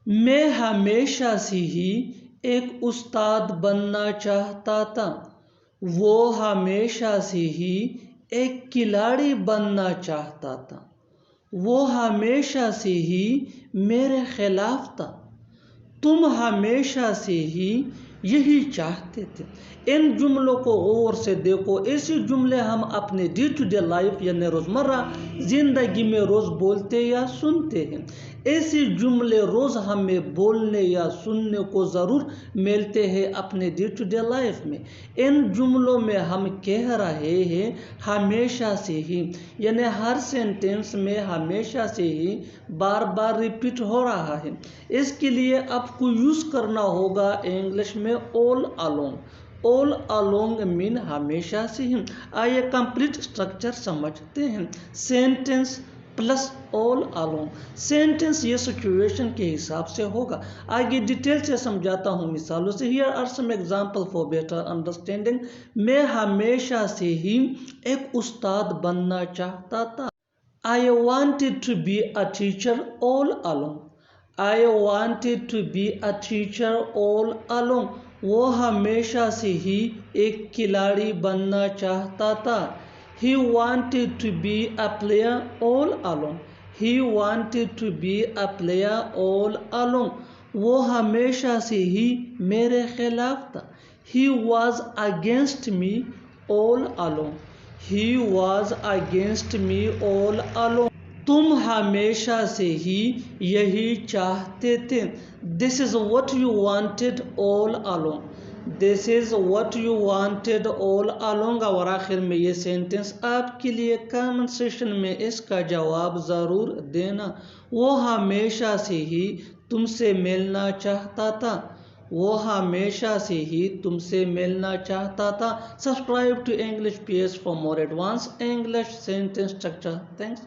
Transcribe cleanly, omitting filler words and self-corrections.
میں ہمیشہ سے ہی ایک استاد بننا چاہتا تھا. وہ ہمیشہ سے ہی ایک کھلاڑی بننا چاہتا تھا. وہ ہمیشہ سے ہی میرے خلاف تھا. تم ہمیشہ سے ہی یہی چاہتے تھے. ان جملوں کو غور سے دیکھو. ایسے جملے ہم اپنے ڈے ٹو ڈے لائف یعنی روزمرہ زندگی میں روز بولتے یا سنتے ہیں. ایسے جملے روز ہمیں بولنے یا سننے کو ضرور ملتے ہیں اپنے ڈے ٹو ڈے لائف میں. ان جملوں میں ہم کہہ رہے ہیں ہمیشہ سے ہی، یعنی ہر سینٹینس میں ہمیشہ سے ہی بار بار ریپیٹ ہو رہا ہے. اس کے لیے آپ کو یوز کرنا ہوگا انگلش میں all along. all along مین ہمیشہ سے ہی. آئیے کمپلیٹ اسٹرکچر سمجھتے ہیں. Sentence plus all along. Sentence یہ سچویشن کے حساب سے ہوگا. آگے ڈیٹیل سے سمجھاتا ہوں مثالوں سے. Here are some examples for better understanding. میں ہمیشہ سے ہی ایک استاد بننا چاہتا تھا. I wanted to be a teacher all along. I wanted to be a teacher all along. وہ ہمیشہ سے ہی ایک کھلاڑی بننا چاہتا تھا. He wanted to be a player all along. He wanted to be a player all along. وہ ہمیشہ سے ہی میرے خلاف تھا. He was against me all along. He was against me all along. تم ہمیشہ سے ہی یہی چاہتے تھے. This is what you wanted all along. This is what you wanted all along. اور آخر میں یہ سینٹنس آپ کے لیے کامنٹ سیشن میں اس کا جواب ضرور دینا. وہ ہمیشہ سے ہی تم سے ملنا چاہتا تھا. وہ ہمیشہ سے ہی تم سے ملنا چاہتا تھا. Subscribe to English PS for more advanced English sentence structure. Thanks.